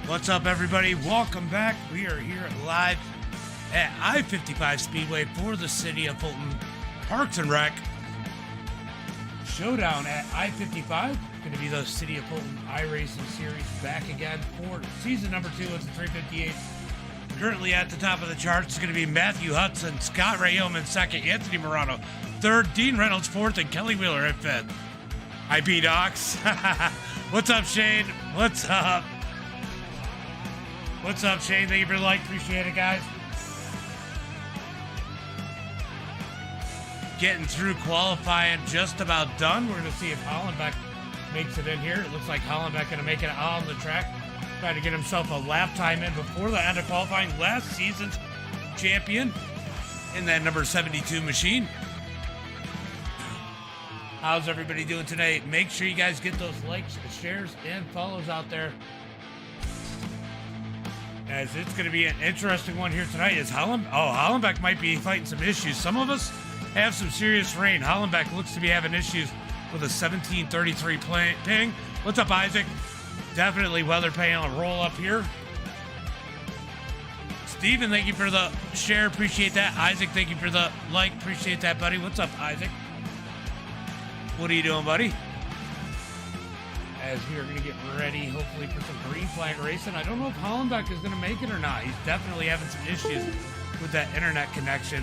What's up, everybody? Welcome back. We are here live at I-55 Speedway for the city of Fulton Parks and Rec. Showdown at I-55. Going to be the city of Fulton iRacing series back again for season number 2 of the 358. Currently at the top of the charts is going to be Matthew Hudson, Scott Rayom in second, Anthony Morano third, Dean Reynolds fourth, and Kelly Wheeler at fifth. IB Docs. What's up, Shane? What's up? What's up, Shane? Thank you for the like. Appreciate it, guys. Getting through qualifying, just about done. We're going to see if Hollenbeck makes it in here. It looks like Hollenbeck going to make it on the track. Trying to get himself a lap time in before the end of qualifying. Last season's champion in that number 72 machine. How's everybody doing today? Make sure you guys get those likes, shares, and follows out there, as it's going to be an interesting one here tonight. Is Hollenbeck might be fighting some issues. Some of us have some serious rain. Hollenbeck looks to be having issues with a 1733 ping. What's up, Isaac? Definitely weather panel roll up here. Steven, thank you for the share. Appreciate that. Isaac, thank you for the like. Appreciate that, buddy. What's up, Isaac? What are you doing, buddy? As we are going to get ready, hopefully, for some green flag racing. I don't know if Hollenbeck is going to make it or not. He's definitely having some issues with that internet connection.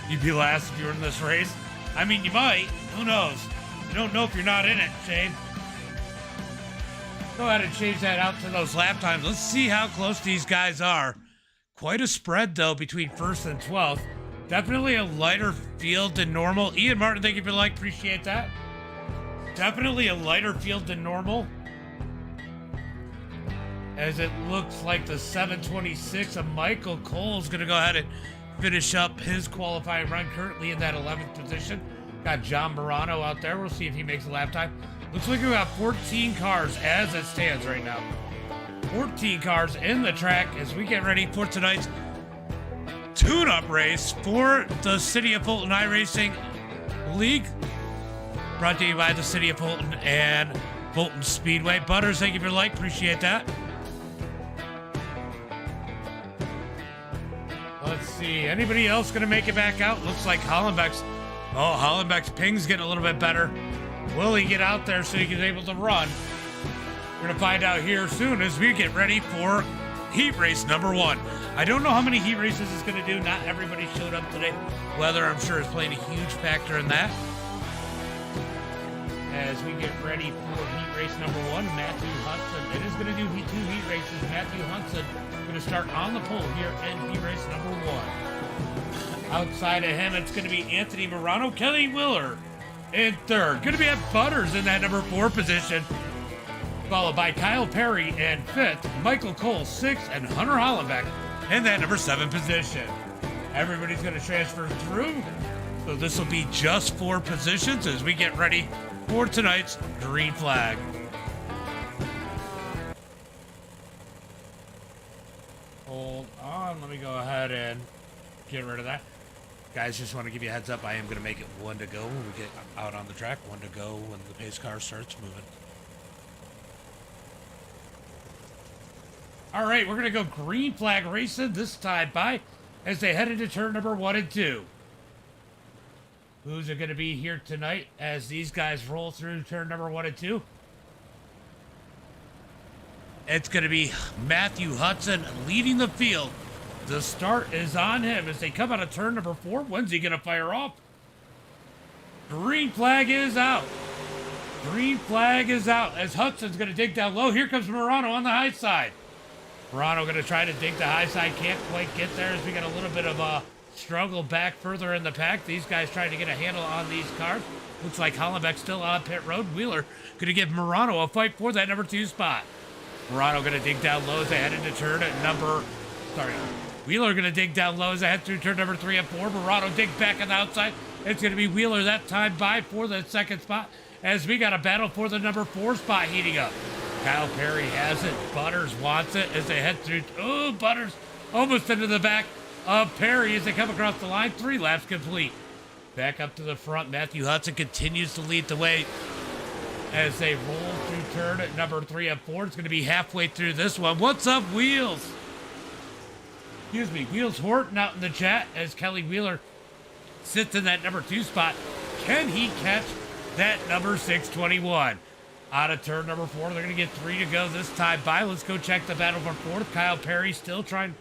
You'd be last if you were in this race. I mean, you might. Who knows? You don't know if you're not in it, Shane. Go ahead and change that out to those lap times. Let's see how close these guys are. Quite a spread, though, between first and 12th. Definitely a lighter field than normal. Ian Martin, thank you for the like. Appreciate that. Definitely a lighter field than normal, as it looks like the 726 of Michael Cole is going to go ahead and finish up his qualifying run, currently in that 11th position. Got John Morano out there. We'll see if he makes a lap time. Looks like we got 14 cars as it stands right now. 14 cars in the track as we get ready for tonight's tune-up race for the City of Fulton iRacing League. Brought to you by the City of Fulton and Fulton Speedway. Butters, thank you for the like. Appreciate that. Let's see. Anybody else going to make it back out? Looks like Hollenbeck's ping's getting a little bit better. Will he get out there so he can be able to run? We're going to find out here soon as we get ready for heat race number 1. I don't know how many heat races it's going to do. Not everybody showed up today. Weather, I'm sure, is playing a huge factor in that. As we get ready for heat race number 1, Matthew Hudson. It is going to do 2 heat races. Matthew Hudson going to start on the pole here in heat race number 1. Outside of him, it's going to be Anthony Morano, Kelly Wheeler in third. Going to be at Butters in that number 4 position, followed by Kyle Perry in 5th, Michael Cole 6th, and Hunter Hollenbeck in that number 7 position. Everybody's going to transfer through, so this will be just 4 positions as we get ready for tonight's green flag. Hold on, let me go ahead and get rid of that. Guys, just want to give you a heads up. I am going to make it 1 to go when we get out on the track. 1 to go when the pace car starts moving. All right, we're going to go green flag racing this time by as they head into turn number 1 and 2. Who's it going to be here tonight as these guys roll through turn number 1 and 2? It's going to be Matthew Hudson leading the field. The start is on him as they come out of turn number 4. When's he going to fire off? Green flag is out. Green flag is out as Hudson's going to dig down low. Here comes Morano on the high side. Morano going to try to dig the high side. Can't quite get there as we got a little bit of a struggle back further in the pack. These guys trying to get a handle on these cars. Looks like Hollenbeck still on pit road. Wheeler going to give Morano a fight for that number 2 spot. Morano going to dig down low as they head into turn at Wheeler going to dig down low as they head through turn number 3 and 4. Morano digs back on the outside. It's going to be Wheeler that time by for the 2nd spot as we got a battle for the number 4 spot heating up. Kyle Perry has it. Butters wants it as they head through. Oh, Butters almost into the back of Perry as they come across the line. 3 laps complete. Back up to the front. Matthew Hudson continues to lead the way. as they roll through turn at number 3 and 4. It's going to be halfway through this one. What's up, Wheels? Excuse me, Wheels Horton out in the chat as Kelly Wheeler sits in that number 2 spot. Can he catch that number 621? Out of turn number 4, they're going to get 3 to go this time by. Let's go check the battle for 4th. Kyle Perry still trying to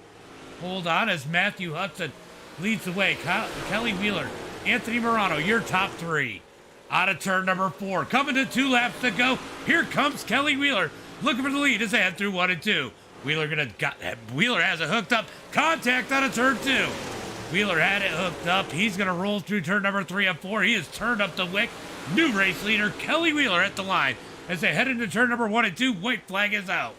hold on as Matthew Hudson leads the way. Kelly Wheeler, Anthony Morano, your top 3. Out of turn number 4, coming to 2 laps to go. Here comes Kelly Wheeler, looking for the lead as they head through 1 and 2. Wheeler has it hooked up. Contact out of turn 2. Wheeler had it hooked up. He's going to roll through turn number 3 and 4. He has turned up the wick. New race leader, Kelly Wheeler at the line. As they head into turn number 1 and 2, white flag is out.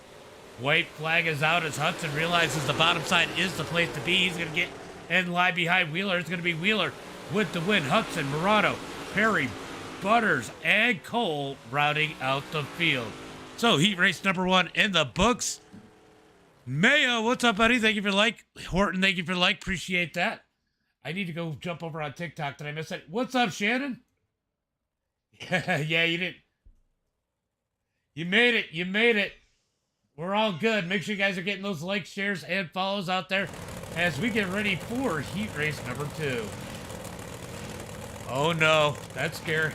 White flag is out as Hudson realizes the bottom side is the place to be. He's going to get in line behind Wheeler. It's going to be Wheeler with the win. Hudson, Morano, Perry, Butters, and Cole routing out the field. So heat race number 1 in the books. Mayo, what's up, buddy? Thank you for the like. Horton, thank you for the like. Appreciate that. I need to go jump over on TikTok. Did I miss it? What's up, Shannon? Yeah, you didn't. You made it. You made it. We're all good. Make sure you guys are getting those likes, shares, and follows out there as we get ready for heat race number 2. Oh, no. That's scary.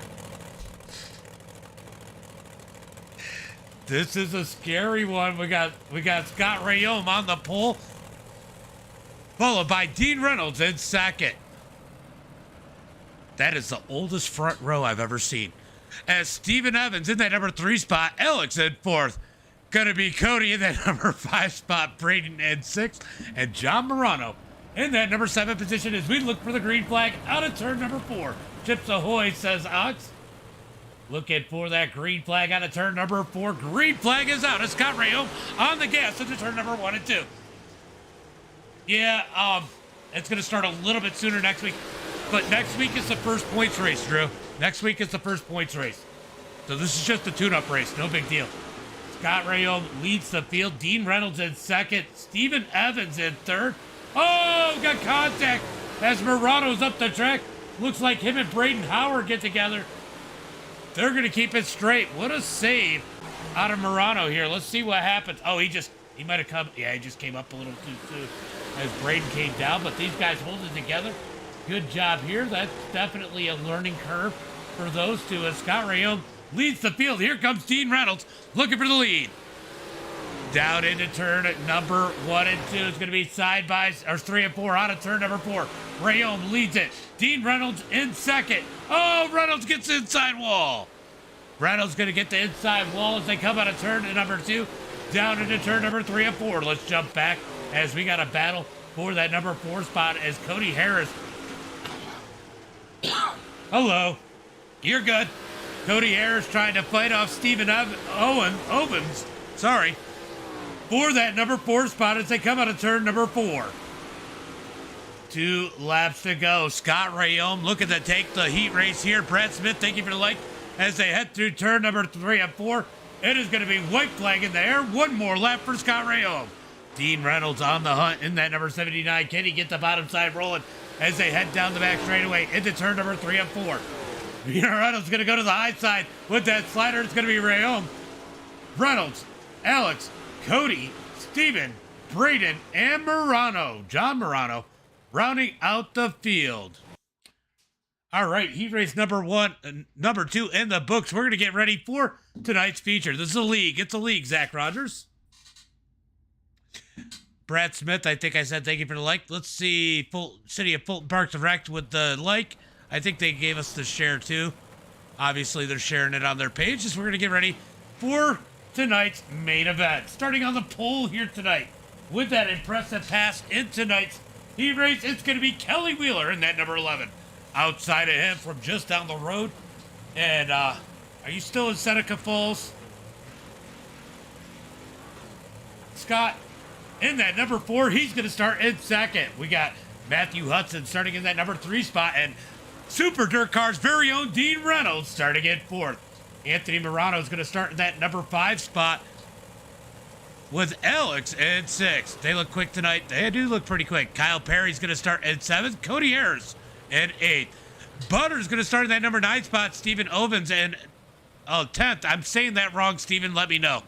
This is a scary one. We got Scott Rayome on the pole, followed by Dean Reynolds in second. That is the oldest front row I've ever seen. As Steven Evans in that number 3 spot, Alex in 4th. Gonna be Cody in that number 5 spot, Braden in 6th, and John Morano in that number 7 position as we look for the green flag out of turn number 4. Chips ahoy, says Ox. Looking for that green flag out of turn number 4. Green flag is out. It's Scott Rayome on the gas into turn number 1 and 2. Yeah, it's going to start a little bit sooner next week. But next week is the first points race, Drew. Next week is the first points race. So this is just a tune-up race. No big deal. Scott Rayome leads the field. Dean Reynolds in 2nd. Steven Evans in 3rd. Oh, got contact as Morano's up the track. Looks like him and Braden Howard get together. They're going to keep it straight. What a save out of Morano here. Let's see what happens. Oh, he might have come. Yeah, he just came up a little too soon as Braden came down. But these guys hold it together. Good job here. That's definitely a learning curve for those two as Scott Rayome leads the field. Here comes Dean Reynolds looking for the lead. Down into turn at number 1 and 2. It's going to be side by, or 3 and 4 out of turn number 4. Rayome leads it. Dean Reynolds in 2nd. Oh, Reynolds gets the inside wall. Reynolds going to get the inside wall as they come out of turn to number 2. Down into turn number 3 and 4. Let's jump back as we got a battle for that number 4 spot as Cody Harris. Hello. You're good. Cody Harris trying to fight off Steven Ovens. Sorry. For that number 4 spot as they come out of turn number 4. 2 laps to go. Scott Rayome looking to take the heat race here. Brad Smith, thank you for the like. As they head through turn number 3 and 4, it is going to be white flag in the air. One more lap for Scott Rayome. Dean Reynolds on the hunt in that number 79. Can he get the bottom side rolling as they head down the back straightaway into turn number 3 and 4? Reynolds going to go to the high side with that slider. It's going to be Rayome, Reynolds, Alex, Cody, Steven, Braden, and Morano. John Morano rounding out the field. All right, heat race number 2 in the books. We're going to get ready for tonight's feature. This is a league. It's a league, Zach Rogers. Brad Smith, I think I said thank you for the like. Let's see, City of Fulton Park Direct with the like. I think they gave us the share too. Obviously, they're sharing it on their page. We're going to get ready for tonight's main event. Starting on the pole here tonight with that impressive pass in tonight's heat race, it's going to be Kelly Wheeler in that number 11. Outside of him from just down the road. And are you still in Seneca Falls? Scott in that number 4. He's going to start in 2nd. We got Matthew Hudson starting in that number 3 spot. And Super Dirt Car's very own Dean Reynolds starting in 4th. Anthony Morano is going to start in that number 5 spot with Alex in 6th. They look quick tonight. They do look pretty quick. Kyle Perry's going to start in 7th. Cody Harris in 8th. Butter's going to start in that number 9 spot. Steven Ovens in Oh, 10th. I'm saying that wrong, Steven. Let me know.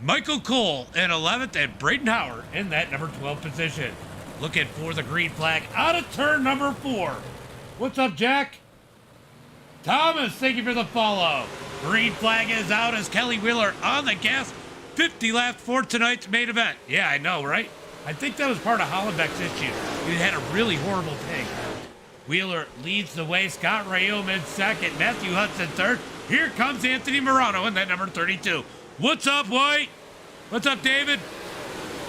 Michael Cole in 11th and Braden Howard in that number 12 position. Looking for the green flag out of turn number 4. What's up, Jack? Thomas, thank you for the follow. Green flag is out as Kelly Wheeler on the gas. 50 laps for tonight's main event. Yeah, I know, right? I think that was part of Hollenbeck's issue. He had a really horrible ping. Wheeler leads the way. Scott Rayome in second. Matthew Hudson third. Here comes Anthony Morano in that number 32. What's up, White? What's up, David?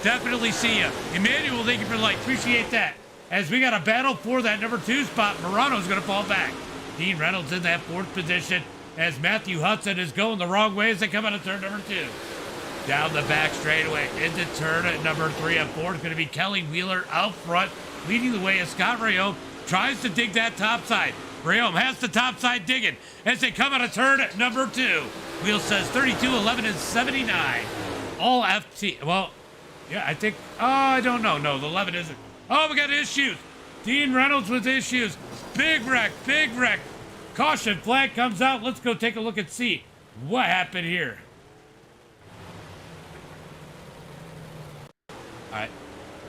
Definitely see ya. Emmanuel, thank you for the like. Appreciate that. As we got a battle for that number 2 spot, Morano's going to fall back. Dean Reynolds in that 4th position as Matthew Hudson is going the wrong way as they come out of turn number 2. Down the back straightaway into turn at number 3 and 4 is going to be Kelly Wheeler out front. Leading the way as Scott Rayome tries to dig that top side. Rayome has the top side digging as they come out of turn at number 2. Wheel says 32, 11, and 79. All FT. Well, yeah, I think. Oh, I don't know. No, the 11 isn't. Oh, we got issues. Dean Reynolds with issues. Big wreck, big wreck. Caution flag comes out. Let's go take a look and see what happened here.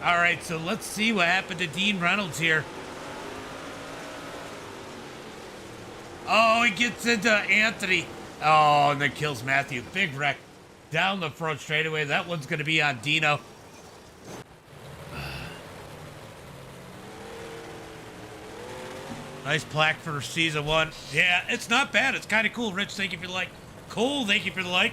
All right, so let's see what happened to Dean Reynolds here. Oh, he gets into Anthony. Oh, and then kills Matthew. Big wreck down the front straightaway. That one's going to be on Dino. Nice plaque for season 1. Yeah, it's not bad. It's kind of cool. Rich, thank you for the like. Cole, thank you for the like.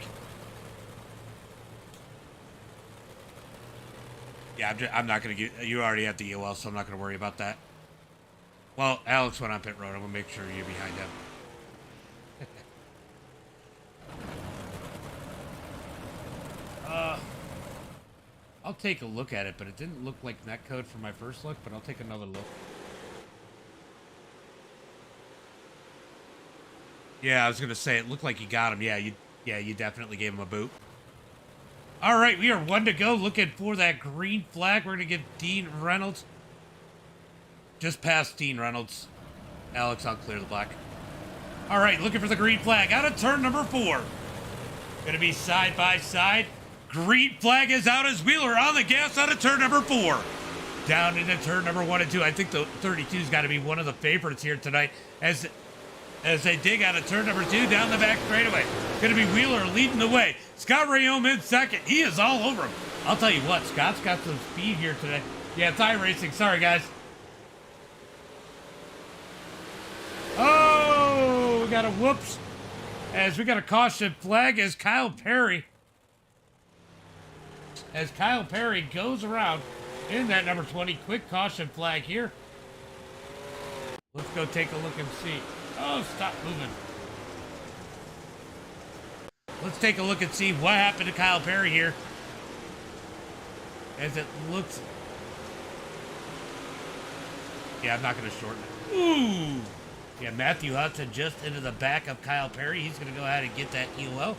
Yeah, I'm not going to get... You already have the EOL, so I'm not going to worry about that. Well, Alex went on pit road. I'm going to make sure you're behind him. I'll take a look at it, but it didn't look like netcode for my first look, but I'll take another look. Yeah, I was going to say, it looked like you got him. Yeah, you definitely gave him a boot. All right, we are 1 to go. Looking for that green flag. We're going to get Dean Reynolds. Just past Dean Reynolds. Alex, I'll clear the black. All right, looking for the green flag. Out of turn number 4. Going to be side by side. Green flag is out as Wheeler on the gas out of turn number 4. Down into turn number 1 and 2. I think the 32's got to be one of the favorites here tonight as they dig out of turn number 2 down the back straightaway. Going to be Wheeler leading the way. Scott Rayome in second. He is all over him. I'll tell you what, Scott's got some speed here today. Yeah, it's iRacing. Sorry, guys. Oh, we got a whoops. As we got a caution flag as Kyle Perry goes around in that number 20. Quick caution flag here. Let's go take a look and see. Oh, stop moving. Let's take a look and see what happened to Kyle Perry here. As it looks... Yeah, I'm not going to shorten it. Ooh! Yeah, Matthew Hudson just into the back of Kyle Perry. He's going to go ahead and get that ELO.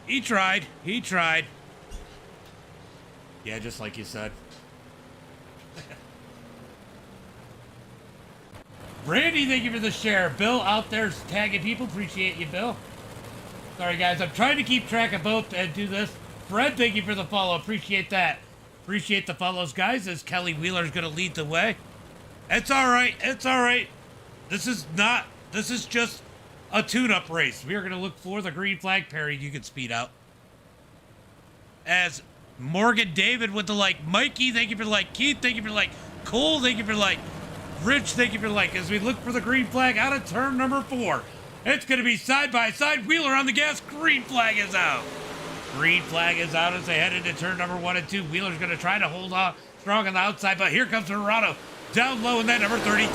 He tried. He tried. Yeah, just like you said. Brandy, thank you for the share. Bill out there tagging people. Appreciate you, Bill. Sorry, guys. I'm trying to keep track of both and do this. Fred, thank you for the follow. Appreciate that. Appreciate the follows, guys, as Kelly Wheeler's going to lead the way. It's all right. It's all right. This is just a tune-up race. We are going to look for the green flag. Perry, you can speed out. As Morgan David with the like. Mikey, thank you for the like. Keith, thank you for the like. Cole, thank you for the like. Rich, thank you for the like. As we look for the green flag out of turn number 4. It's going to be side by side. Wheeler on the gas. Green flag is out. Green flag is out as they head into turn number 1 and 2. Wheeler's going to try to hold on strong on the outside, but here comes Dorado down low in that number 32.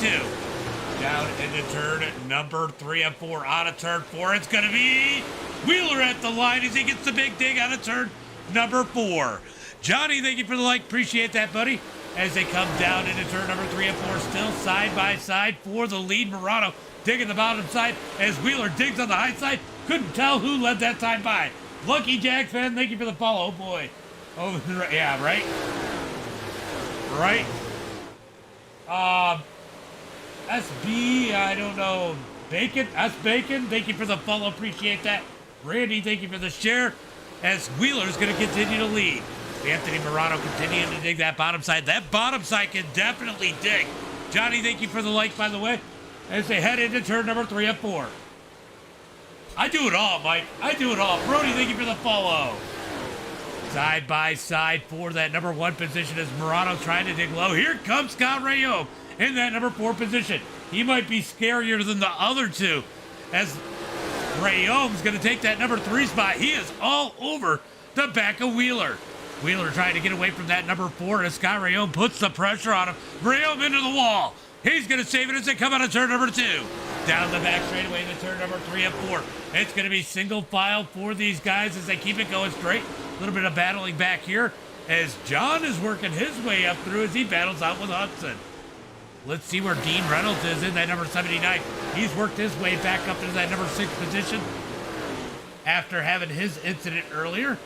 Down into turn number 3 and 4. Out of turn 4, it's going to be Wheeler at the line as he gets the big dig out of turn number 4. Johnny, thank you for the like. Appreciate that, buddy. As they come down into turn number 3 and 4, still side by side for the lead. Morano digging the bottom side as Wheeler digs on the high side. Couldn't tell who led that time by. Lucky Jack fan, thank you for the follow. Oh boy. Oh, yeah, right? Right? SB, I don't know. Bacon, us Bacon, thank you for the follow, appreciate that. Randy, thank you for the share. As Wheeler's going to continue to lead. Anthony Morano continuing to dig that bottom side. That bottom side can definitely dig. Johnny, thank you for the like, by the way, as they head into turn number 3 of 4. I do it all, Mike. I do it all. Brody, thank you for the follow. Side by side for that number 1 position as Morano trying to dig low. Here comes Scott Rayome in that number 4 position. He might be scarier than the other two as Rayome's going to take that number 3 spot. He is all over the back of Wheeler. Wheeler trying to get away from that number 4 as Scott Rayome puts the pressure on him. Rayome into the wall. He's going to save it as they come out of turn number 2. Down the back straightaway into turn number 3 and 4. It's going to be single file for these guys as they keep it going straight. A little bit of battling back here as John is working his way up through as he battles out with Hudson. Let's see where Dean Reynolds is in that number 79. He's worked his way back up into that number 6 position after having his incident earlier.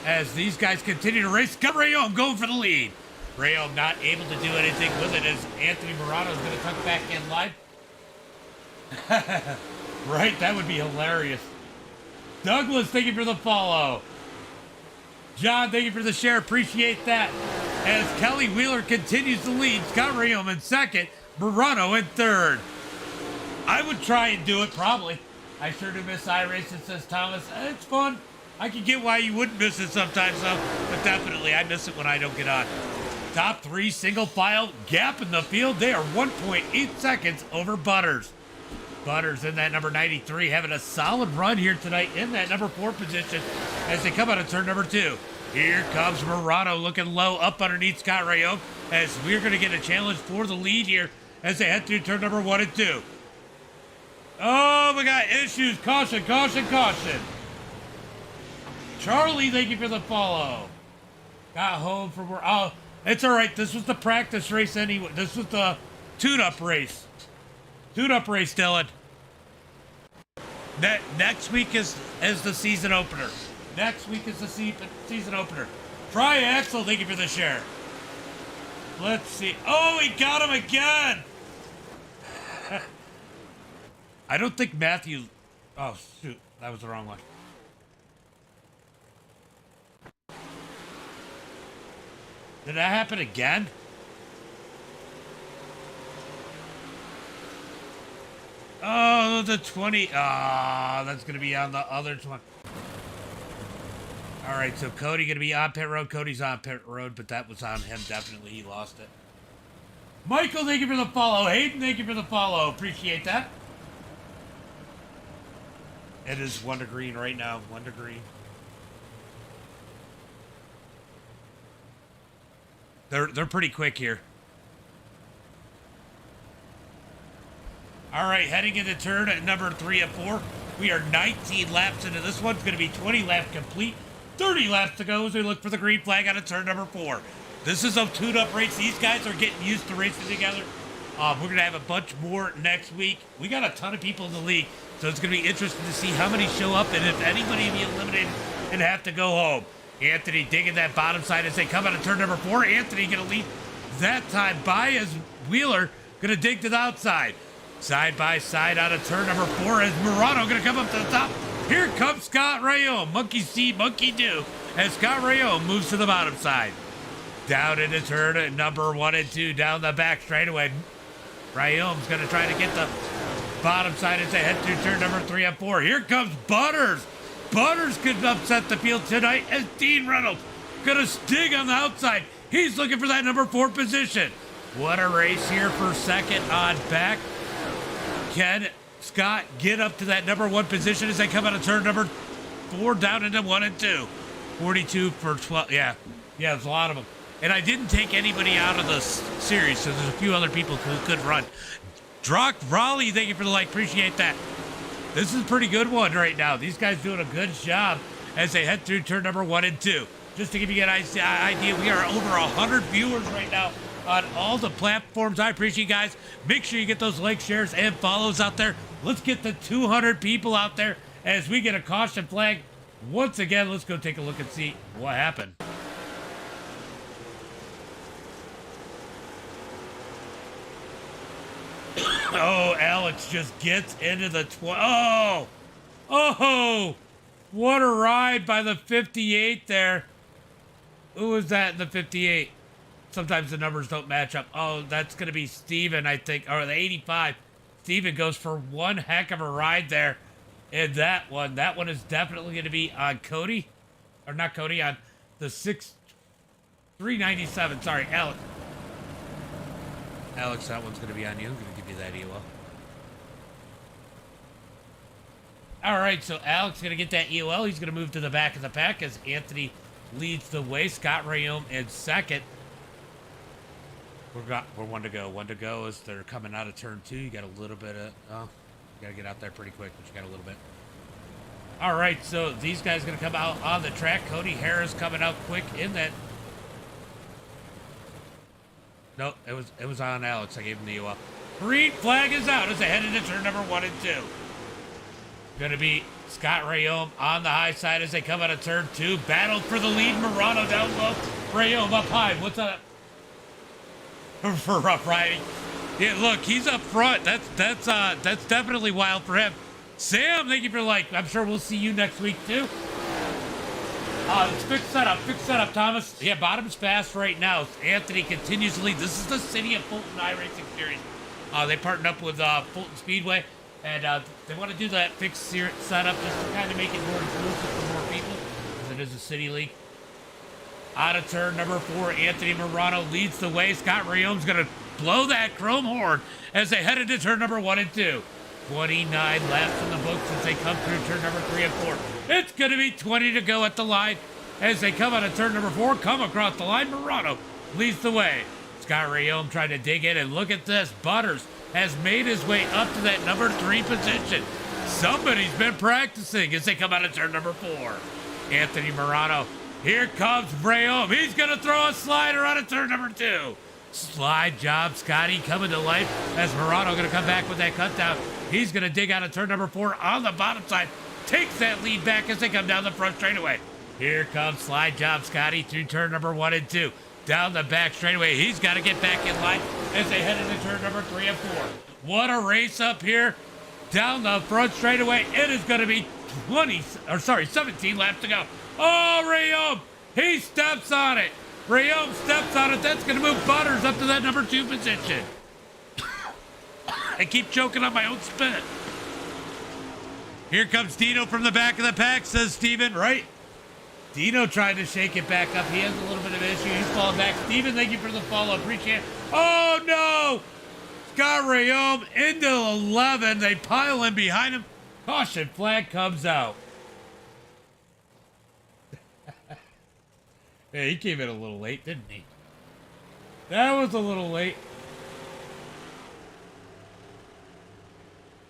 As these guys continue to race, got Rayome going for the lead. Rayome not able to do anything with it as Anthony Morano is going to tuck back in live. Right, that would be hilarious. Douglas, thank you for the follow. John, thank you for the share. Appreciate that. As Kelly Wheeler continues to lead, Scott Rayome in 2nd, Morano in 3rd. I would try and do it, probably. I sure do miss iRacing, says Thomas. It's fun. I can get why you wouldn't miss it sometimes, though. But definitely, I miss it when I don't get on. Top 3 single file gap in the field. They are 1.8 seconds over Butters. Butters in that number 93 having a solid run here tonight in that number 4 position as they come out of turn number 2. Here comes Morano looking low up underneath Scott Rayome as we're going to get a challenge for the lead here as they head through turn number 1 and 2. Oh, we got issues. Caution, caution, caution. Charlie, thank you for the follow. Got home from where... Oh, it's all right. This was the practice race anyway. This was the tune-up race. Tune-up race, Dylan. Next week is the season opener. Next week is the season opener. Try Axel, thank you for the share. Let's see. Oh, he got him again. I don't think Matthew... Oh, shoot. That was the wrong one. Did that happen again? Oh, the 20. Ah, that's going to be on the other 20. All right, so Cody going to be on pit road. Cody's on pit road, but that was on him. Definitely, he lost it. Michael, thank you for the follow. Hayden, thank you for the follow. Appreciate that. It is 1 to green right now. 1 to green. They're pretty quick here. All right, heading into turn at number 3 and 4. We are 19 laps into this one. It's going to be 20 laps complete. 30 laps to go as we look for the green flag on a turn number 4. This is a tune-up race. These guys are getting used to racing together. We're going to have a bunch more next week. We got a ton of people in the league, so it's going to be interesting to see how many show up and if anybody be eliminated and have to go home. Anthony digging that bottom side as they come out of turn number 4. Anthony going to lead that time by as Wheeler going to dig to the outside. Side by side out of turn number 4 as Morano going to come up to the top. Here comes Scott Rayome. Monkey see, monkey do. As Scott Rayome moves to the bottom side. Down into turn at number 1 and 2. Down the back straightaway. Rayome's going to try to get the bottom side as they head through turn number 3 and 4. Here comes Butters. Butters could upset the field tonight as Dean Reynolds going to stig on the outside. He's looking for that number 4 position. What a race here for second on back. Can Scott get up to that number 1 position as they come out of turn number 4 down into 1 and 2. 42 for 12. Yeah, there's a lot of them. And I didn't take anybody out of the series, so there's a few other people who could run. Drock Raleigh, thank you for the like. Appreciate that. This is a pretty good one right now. These guys doing a good job as they head through turn number 1 and 2. Just to give you an idea, we are over 100 viewers right now on all the platforms. I appreciate you guys. Make sure you get those likes, shares, and follows out there. Let's get the 200 people out there as we get a caution flag. Once again, let's go take a look and see what happened. Oh, Alex just gets into the oh! Oh! What a ride by the 58 there. Who was that in the 58? Sometimes the numbers don't match up. Oh, that's going to be Steven, I think. Or the 85. Steven goes for one heck of a ride there in that one. That one is definitely going to be on Cody. Or not Cody, on the 397. Sorry, Alex. Alex, that one's going to be on you. I'm going to give you that EOL. All right, so Alex is going to get that EOL. He's going to move to the back of the pack as Anthony leads the way. Scott Rayome in second. We're one to go. One to go as they're coming out of turn 2. You got a little bit of... Oh, you got to get out there pretty quick, but you got a little bit. All right, so these guys are going to come out on the track. Cody Harris coming out quick in that... No, it was on Alex. I gave him the EOL. Green flag is out as they head into turn number 1 and 2. Going to be Scott Rayome on the high side as they come out of turn 2. Battle for the lead. Morano down low. Rayome up high. What's up? For rough riding. Yeah, look, he's up front. That's definitely wild for him. Sam, thank you for like. I'm sure we'll see you next week too. It's fixed setup, Thomas. Yeah, bottom's fast right now. Anthony continues to lead. This is the City of Fulton iRacing Series. They partnered up with Fulton Speedway, and they want to do that fixed setup just to kind of make it more inclusive for more people, because it is a city league. Out of turn number 4, Anthony Morano leads the way. Scott Rayome's going to blow that chrome horn as they head into turn number 1 and 2. 29 laps in the books as they come through turn number 3 and 4. It's going to be 20 to go at the line as they come out of turn number 4, come across the line. Morano leads the way. Scott Rayome trying to dig in, and look at this. Butters has made his way up to that number 3 position. Somebody's been practicing as they come out of turn number 4. Anthony Morano. Here comes Rayome. He's going to throw a slider out of turn number 2. Slide job, Scotty coming to life as Morano going to come back with that cut down. He's going to dig out of turn number 4 on the bottom side. Takes that lead back as they come down the front straightaway. Here comes slide job, Scotty through turn number 1 and 2. Down the back straightaway. He's got to get back in line as they head into turn number 3 and 4. What a race up here. Down the front straightaway. It is going to be 17 laps to go. Oh, Rayome, he steps on it. Rayome steps on it. That's going to move Butters up to that number 2 position. I keep choking on my own spit. Here comes Dino from the back of the pack, says Steven, right? Dino trying to shake it back up. He has a little bit of an issue. He's falling back. Steven, thank you for the follow. Appreciate it. Oh, no. Scott Rayome into 11. They pile in behind him. Caution flag comes out. Yeah, he came in a little late, didn't he? That was a little late.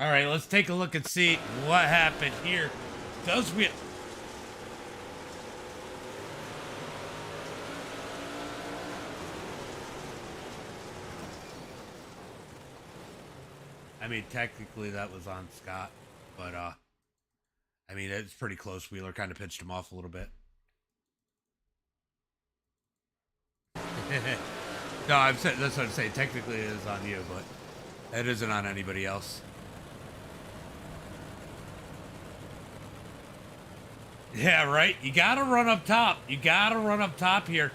All right, let's take a look and see what happened here. Does we... I mean, technically that was on Scott, but I mean, it's pretty close. Wheeler kind of pitched him off a little bit. No, I'm saying, that's what I'm saying. Technically it is on you, but it isn't on anybody else. Yeah, right. You gotta run up top. You gotta run up top here.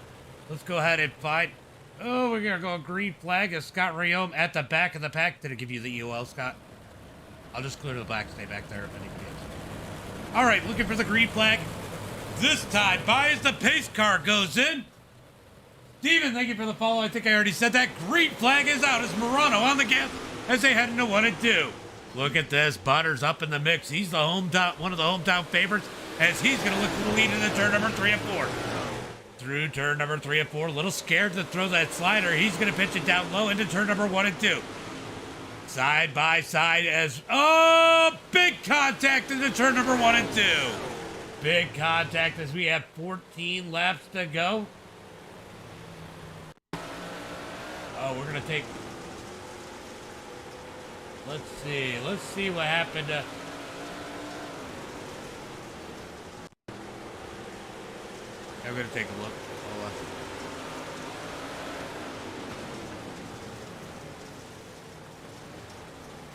Let's go ahead and find. Oh, we're gonna go green flag as Scott Rayome at the back of the pack. Did it give you the EOL, Scott? I'll just clear the black. Stay back there if anybody else. All right, looking for the green flag. This time, by as the pace car goes in. Steven, thank you for the follow. I think I already said that. Green flag is out as Morano on the gas as they head into 1 and 2. Look at this. Butters up in the mix. He's the one of the hometown favorites as he's going to look for the lead in the turn number 3 and 4. Through turn number 3 and 4. A little scared to throw that slider. He's going to pitch it down low into turn number 1 and 2. Side by side as... Oh, big contact into turn number 1 and 2. Big contact as we have 14 laps to go. Oh, we're going to take... Let's see. Let's see what happened to... I'm going to take a look. Hold on.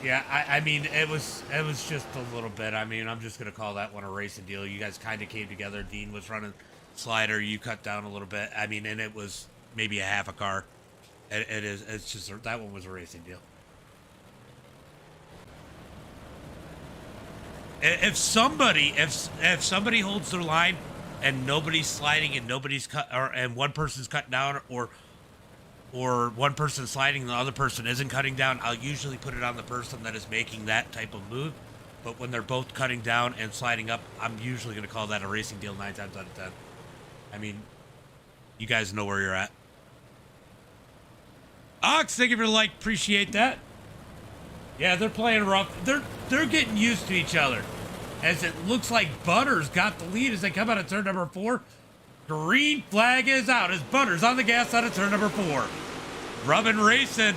Yeah, I mean, it was just a little bit. I mean, I'm just gonna call that one a racing deal. You guys kind of came together. Dean was running slider. You cut down a little bit. I mean, and it was maybe a half a car. It is. It's just that one was a racing deal. If somebody holds their line and nobody's sliding and nobody's cut or and one person's cutting down or one person sliding and the other person isn't cutting down, I'll usually put it on the person that is making that type of move. But when they're both cutting down and sliding up, I'm usually going to call that a racing deal 9 times out of 10. I mean, you guys know where you're at. Ox, thank you for the like. Appreciate that. Yeah, they're playing rough. They're getting used to each other. As it looks like Butters got the lead as they come out of turn number 4. Green flag is out as Butters on the gas out of turn number 4. Rubbing racing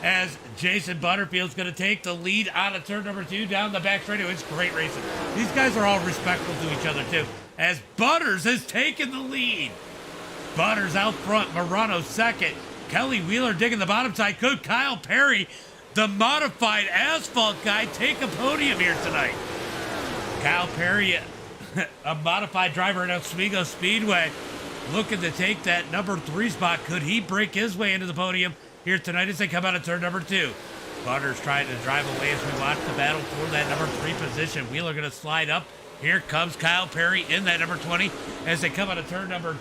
as Jason Butterfield's going to take the lead out of turn number 2 down the back straightaway. It's great racing. These guys are all respectful to each other too. As Butters has taken the lead. Butters out front, Morano second. Kelly Wheeler digging the bottom side. Could Kyle Perry, the modified asphalt guy, take a podium here tonight? Kyle Perry, a modified driver at Oswego Speedway, looking to take that number 3 spot. Could he break his way into the podium here tonight as they come out of turn number 2? Butters trying to drive away as we watch the battle for that number 3 position. Wheeler going to slide up. Here comes Kyle Perry in that number 20 as they come out of turn number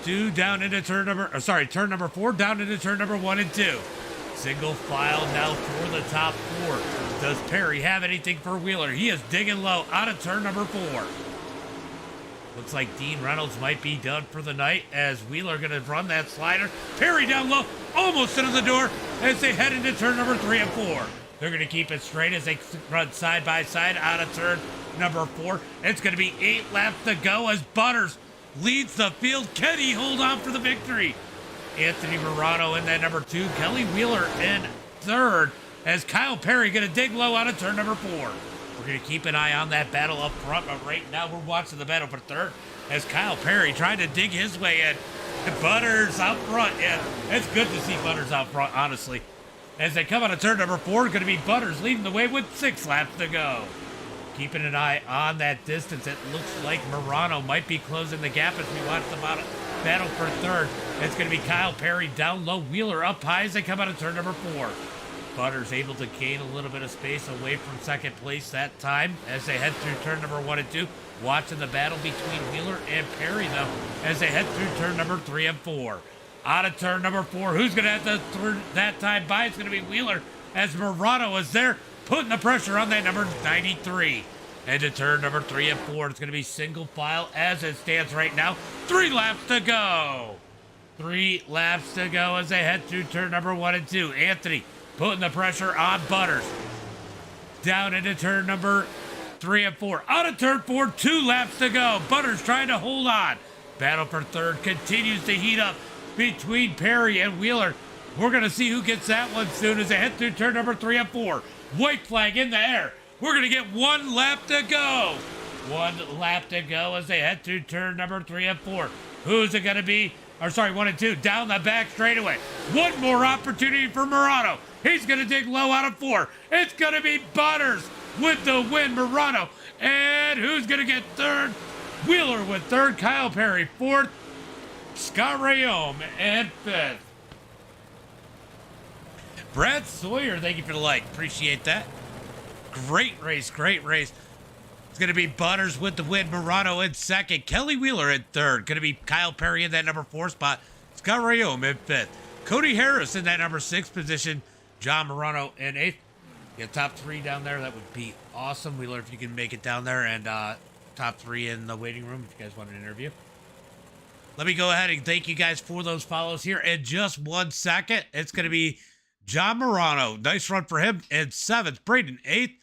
2 down into turn number 4 down into turn number 1 and 2. Single file now for the top 4. Does Perry have anything for Wheeler? He is digging low out of turn number 4. Looks like Dean Reynolds might be done for the night as Wheeler going to run that slider. Perry down low, almost into the door as they head into turn number 3 and 4. They're going to keep it straight as they run side by side out of turn number 4. It's going to be 8 laps to go as Butters leads the field. Can he hold on for the victory? Anthony Morano in that number 2. Kelly Wheeler in third as Kyle Perry going to dig low out of turn number 4. We're going to keep an eye on that battle up front, but right now we're watching the battle for third as Kyle Perry trying to dig his way in. Butters out front. Yeah, it's good to see Butters out front, honestly. As they come out of turn number 4, going to be Butters leading the way with 6 laps to go. Keeping an eye on that distance, it looks like Morano might be closing the gap as we watch the battle for third. It's going to be Kyle Perry down low, Wheeler up high as they come out of turn number 4. Butters able to gain a little bit of space away from second place that time as they head through turn number 1 and 2. Watching the battle between Wheeler and Perry, though, as they head through turn number 3 and 4. Out of turn number 4, who's going to have that time by? It's going to be Wheeler as Morano is there, putting the pressure on that number 93. Into turn number 3 and 4. It's going to be single file as it stands right now. 3 laps to go. 3 laps to go as they head through turn number 1 and 2. Anthony putting the pressure on Butters. Down into turn number 3 and 4. Out of turn 4, 2 laps to go. Butters trying to hold on. Battle for third continues to heat up between Perry and Wheeler. We're going to see who gets that one soon as they head through turn number 3 and 4. White flag in the air. We're going to get 1 lap to go. 1 lap to go as they head through turn number 3 and 4. Who's it going to be? 1 and 2 down the back straightaway. One more opportunity for Morano. He's going to dig low out of 4. It's going to be Butters with the win. Morano. And who's going to get third? Wheeler with third. Kyle Perry fourth. Scott Rayome and fifth. Brad Sawyer, thank you for the like. Appreciate that. Great race, great race. It's going to be Butters with the win. Morano in second. Kelly Wheeler in third. Going to be Kyle Perry in that number 4 spot. Scott Rayome in fifth. Cody Harris in that number 6 position. John Morano in 8th. You have top 3 down there. That would be awesome. Wheeler, if you can make it down there. And top 3 in the waiting room if you guys want an interview. Let me go ahead and thank you guys for those follows here. In just 1 second, it's going to be John Morano. Nice run for him in 7th. Braden 8th.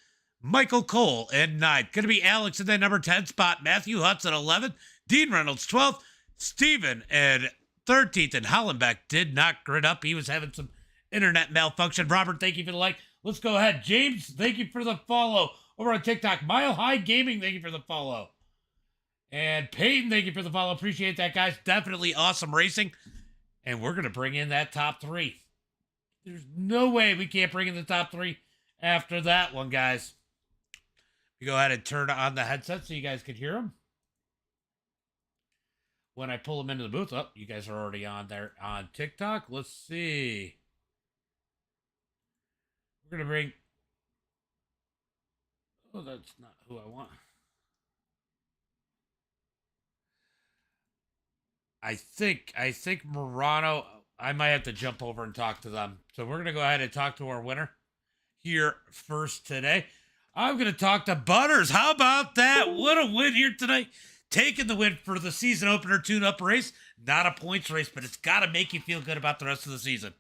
Michael Cole in 9th. Going to be Alex in that number 10 spot. Matthew Hudson 11th. Dean Reynolds 12th. Steven in 13th. And Hollenbeck did not grid up. He was having some internet malfunction. Robert, thank you for the like. Let's go ahead. James, thank you for the follow over on TikTok. Mile High Gaming, thank you for the follow. And Peyton, thank you for the follow. Appreciate that, guys. Definitely awesome racing. And we're going to bring in that top 3. There's no way we can't bring in the top 3 after that one, guys. You go ahead and turn on the headset so you guys can hear them. When I pull them into the booth, oh, you guys are already on there on TikTok. Let's see. We're going to bring. Oh, that's not who I want. I think Murano. I might have to jump over and talk to them. So we're gonna go ahead and talk to our winner here first today. I'm gonna talk to Butters. How about that? What a win here tonight. Taking the win for the season opener tune-up race. Not a points race, but it's got to make you feel good about the rest of the season.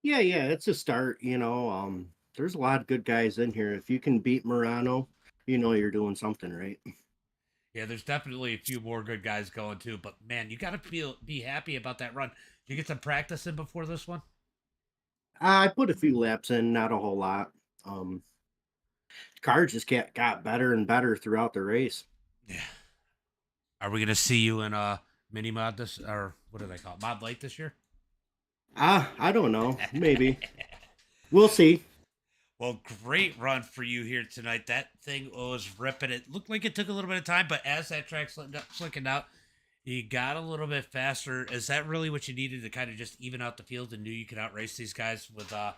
Yeah, it's a start. There's a lot of good guys in here. If you can beat Murano, you're doing something right. Yeah, there's definitely a few more good guys going too, but man, you got to be happy about that run. Did you get some practice in before this one? I put a few laps in, not a whole lot. Car just got better and better throughout the race. Yeah. Are we gonna see you in a mini mod this, or what do they call it, mod light this year? I don't know. Maybe we'll see. Well, great run for you here tonight. That thing was ripping. It looked like it took a little bit of time, but as that track slicking out, you got a little bit faster. Is that really what you needed to kind of just even out the field and knew you could outrace these guys with a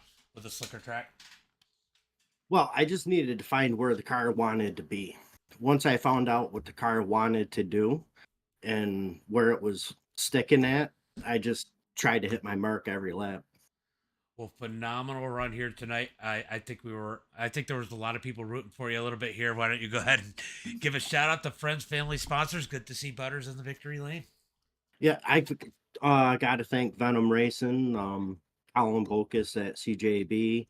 slicker track? Well, I just needed to find where the car wanted to be. Once I found out what the car wanted to do and where it was sticking at, I just tried to hit my mark every lap. Well, phenomenal run here tonight. I think there was a lot of people rooting for you a little bit here. Why don't you go ahead and give a shout out to friends, family, sponsors? Good to see Butters in the victory lane. Yeah, I got to thank Venom Racing, Colin Volkus at CJB,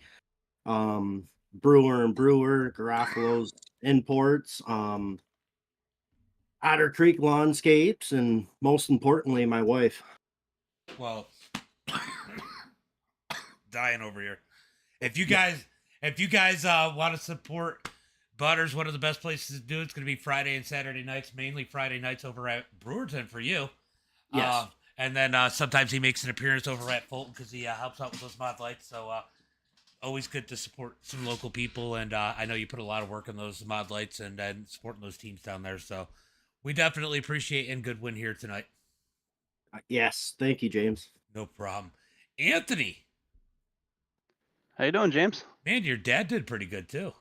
Brewer and Brewer, Garofalo's Imports, Otter Creek Lawnscapes, and most importantly, my wife. Well, dying over here. If you guys want to support Butters, one of the best places to do it's going to be Friday and Saturday nights, mainly Friday nights over at Brewerton for you. Yes. And then sometimes he makes an appearance over at Fulton because he helps out with those mod lights. So always good to support some local people. And I know you put a lot of work on those mod lights and supporting those teams down there. So we definitely appreciate and good win here tonight. Yes. Thank you, James. No problem. Anthony. How you doing, James? Man, your dad did pretty good too.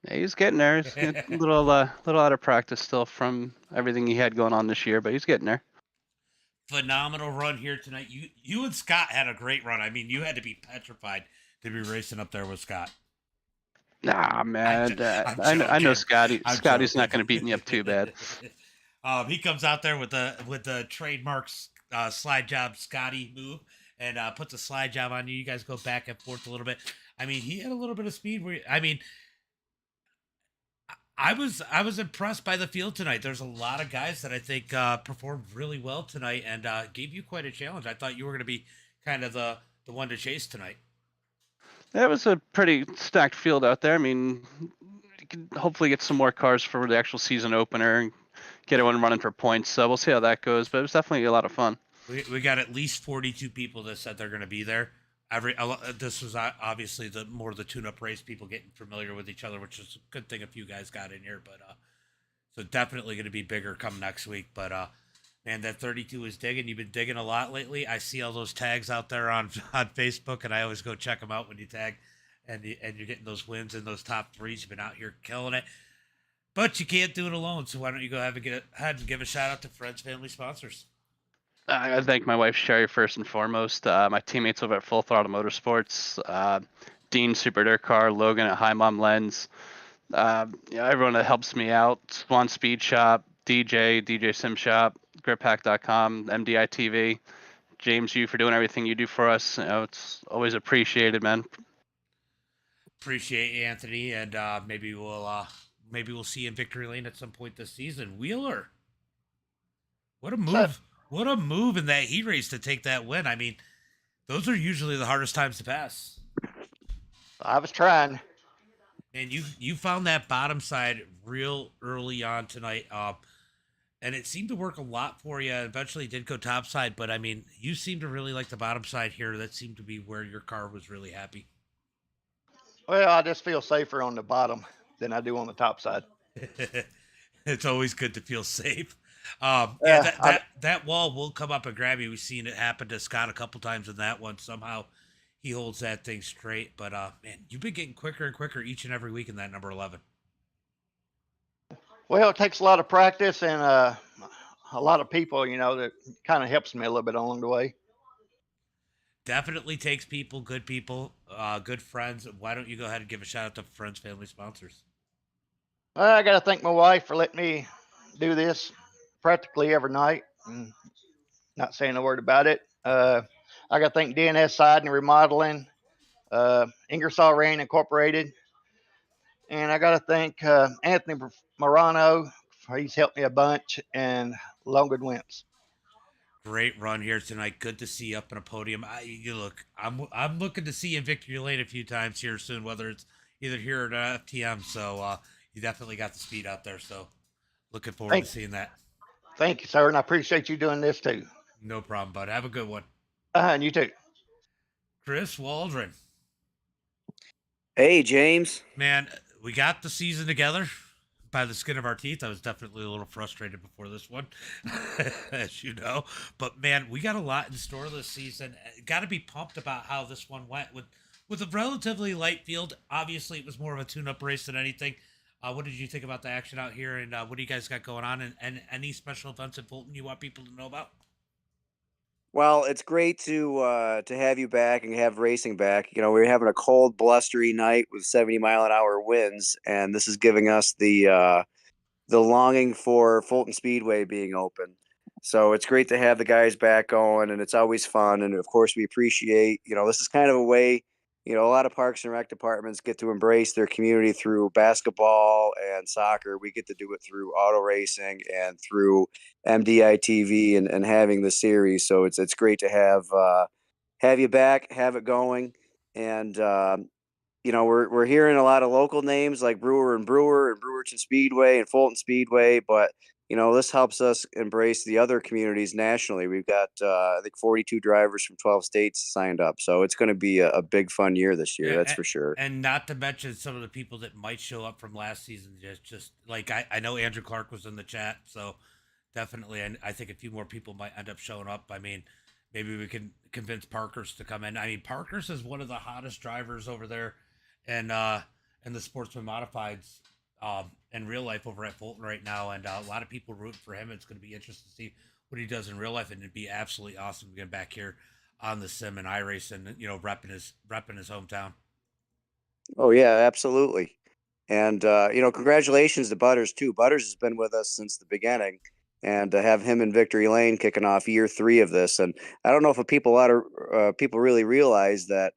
Yeah, he's getting there. He's a little out of practice still from everything he had going on this year, but he's getting there. Phenomenal run here tonight. You and Scott had a great run. I mean, you had to be petrified to be racing up there with Scott. Nah, man. I know Scotty. Scotty's not going to beat me up too bad. He comes out there with the trademark slide job Scotty move and puts a slide job on you. You guys go back and forth a little bit. I mean, he had a little bit of speed. I was impressed by the field tonight. There's a lot of guys that I think performed really well tonight and gave you quite a challenge. I thought you were going to be kind of the one to chase tonight. That was a pretty stacked field out there. I mean, you can hopefully get some more cars for the actual season opener and get everyone running for points. So we'll see how that goes. But it was definitely a lot of fun. We got at least 42 people that said they're going to be there. This was obviously the tune-up race, people getting familiar with each other, which is a good thing a few guys got in here. But so definitely going to be bigger come next week. But man, that 32 is digging. You've been digging a lot lately. I see all those tags out there on Facebook, and I always go check them out when you tag, and you're getting those wins and those top threes. You've been out here killing it. But you can't do it alone. So why don't you go ahead and give a shout out to friends, family, sponsors? I thank my wife Sherry first and foremost. My teammates over at Full Throttle Motorsports, Dean Super Dirt Car, Logan at Hi Mom Lens, everyone that helps me out. Swan Speed Shop, DJ Sim Shop, GripHack.com, MDI TV. James, you for doing everything you do for us. It's always appreciated, man. Appreciate you, Anthony, and maybe we'll see you in Victory Lane at some point this season. Wheeler, what a move! What a move in that heat race to take that win. I mean, those are usually the hardest times to pass. I was trying. And you found that bottom side real early on tonight, and it seemed to work a lot for you. Eventually, did go top side, but I mean, you seem to really like the bottom side here. That seemed to be where your car was really happy. Well, I just feel safer on the bottom than I do on the top side. It's always good to feel safe. Yeah, Yeah, that wall will come up and grab you. We've seen it happen to Scott a couple times in that one. Somehow he holds that thing straight. But man, you've been getting quicker and quicker each and every week in that number 11. well, it takes a lot of practice and a lot of people, that kind of helps me a little bit along the way. Definitely takes people, good friends. Why don't you go ahead and give a shout out to friends, family, sponsors? I got to thank my wife for letting me do this practically every night and not saying a word about it. I got to thank DNS Side and Remodeling, Ingersoll Rain Incorporated, and I got to thank Anthony Morano. He's helped me a bunch, and Logan Wentz. Great run here tonight. Good to see you up on a podium. I'm looking to see you in victory lane a few times here soon, whether it's either here or at FTM. So you definitely got the speed out there. So looking forward to seeing that. Thank you, sir, and I appreciate you doing this too. No problem, bud. Have a good one. And you too. Chris Waldron. Hey, James. Man, we got the season together by the skin of our teeth. I was definitely a little frustrated before this one, as you know. But man, we got a lot in store this season. Got to be pumped about how this one went with a relatively light field. Obviously, it was more of a tune-up race than anything. What did you think about the action out here, and what do you guys got going on? And any special events in Fulton you want people to know about? Well, it's great to have you back and have racing back. You know, we're having a cold, blustery night with 70-mile-an-hour winds, and this is giving us the longing for Fulton Speedway being open. So it's great to have the guys back going, and it's always fun. And of course, we appreciate, this is kind of a way, a lot of parks and rec departments get to embrace their community through basketball and soccer. We get to do it through auto racing and through MDITV and having the series. So it's great to have you back, have it going. And, we're hearing a lot of local names like Brewer and Brewerton Speedway and Fulton Speedway, but this helps us embrace the other communities nationally. We've got I think 42 drivers from 12 states signed up, so it's going to be a big fun year this year. That's for sure. And not to mention some of the people that might show up from last season. Just like I know Andrew Clark was in the chat, so definitely, and I think a few more people might end up showing up. I mean, maybe we can convince Parkers to come in. I mean, Parkers is one of the hottest drivers over there, and the Sportsman Modifieds in real life over at Fulton right now, and a lot of people root for him. It's going to be interesting to see what he does in real life, and it'd be absolutely awesome to get back here on the sim and iRacing, repping his hometown. Oh yeah, absolutely. And congratulations to Butters too. Butters has been with us since the beginning, and to have him in Victory Lane kicking off year 3 of this. And I don't know if a lot of people really realize that,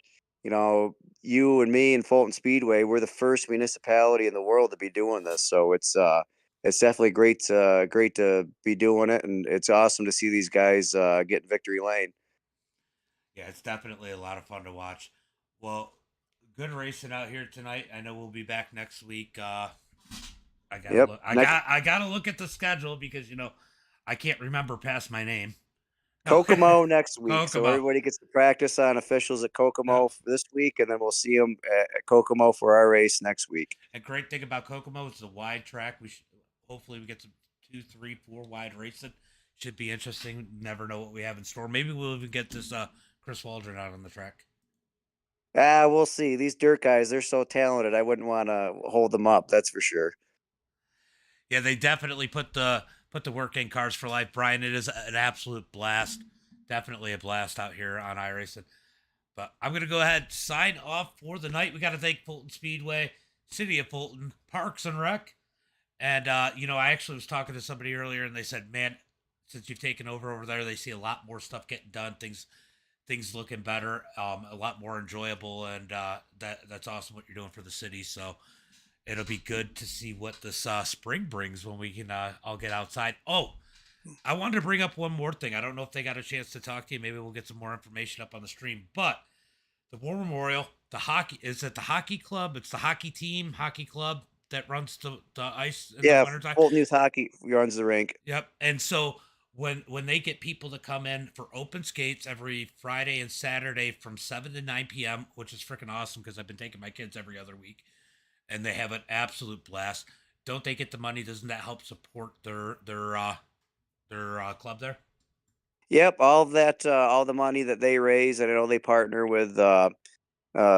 you and me and Fulton Speedway, we're the first municipality in the world to be doing this. So it's definitely great to be doing it, and it's awesome to see these guys get in Victory Lane. Yeah, it's definitely a lot of fun to watch. Well, good racing out here tonight. I know we'll be back next week. I gotta look at the schedule because I can't remember past my name. Kokomo next week. Kokomo. So everybody gets to practice on officials at Kokomo this week, and then we'll see them at Kokomo for our race next week. A great thing about Kokomo is the wide track. Hopefully we get some 2, 3, 4 wide racing. Should be interesting. Never know what we have in store. Maybe we'll even get this Chris Waldron out on the track. We'll see. These dirt guys, they're so talented. I wouldn't want to hold them up. That's for sure. Yeah, they definitely put the work in. Cars for Life. Brian, it is an absolute blast. Definitely a blast out here on iRacing. But I'm going to go ahead and sign off for the night. We got to thank Fulton Speedway, City of Fulton, Parks and Rec. And, I actually was talking to somebody earlier, and they said, man, since you've taken over there, they see a lot more stuff getting done, things looking better, a lot more enjoyable, and that's awesome what you're doing for the city. So it'll be good to see what this spring brings when we can all get outside. Oh, I wanted to bring up one more thing. I don't know if they got a chance to talk to you. Maybe we'll get some more information up on the stream. But the War Memorial, the hockey, is it the hockey club? It's the hockey club that runs the ice in the wintertime. Fulton Youth Hockey runs the rink. Yep. And so when they get people to come in for open skates every Friday and Saturday from 7 to 9 p.m., which is freaking awesome because I've been taking my kids every other week, and they have an absolute blast. Don't they get the money? Doesn't that help support their club there? Yep, all of that, all the money that they raise, and I know they partner with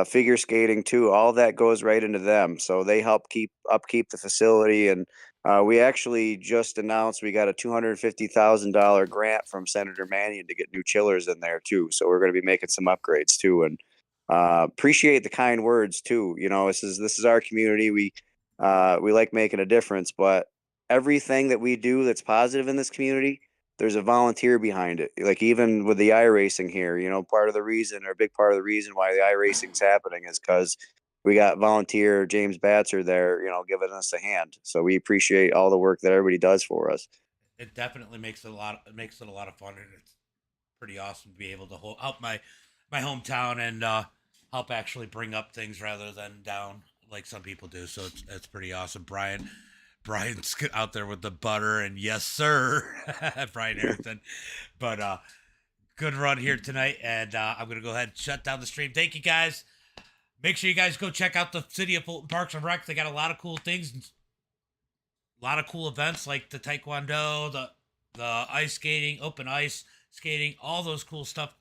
figure skating too. All that goes right into them, so they help upkeep the facility. And we actually just announced we got a $250,000 grant from Senator Mannion to get new chillers in there too. So we're going to be making some upgrades too, and appreciate the kind words too. You know, this is our community. We like making a difference, but everything that we do that's positive in this community, there's a volunteer behind it. Like even with the iRacing here, you know, part of the reason or a big part of the reason why the iRacing's happening is because we got volunteer James Batzer there, you know, giving us a hand. So we appreciate all the work that everybody does for us. It definitely makes it a lot. It makes it a lot of fun, and it's pretty awesome to be able to help my hometown and help actually bring up things rather than down like some people do. So it's pretty awesome. Brian's out there with the butter, and yes, sir, Brian Harrington. But good run here tonight, and I'm gonna go ahead and shut down the stream. Thank you guys. Make sure you guys go check out the City of Fulton Parks and Rec. They got a lot of cool things, a lot of cool events like the Taekwondo, the ice skating, open ice skating, all those cool stuff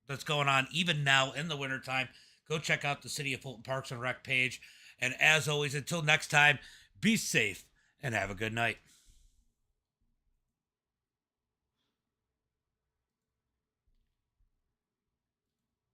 that's going on even now in the wintertime. Go check out the City of Fulton Parks and Rec page. And as always, until next time, be safe and have a good night.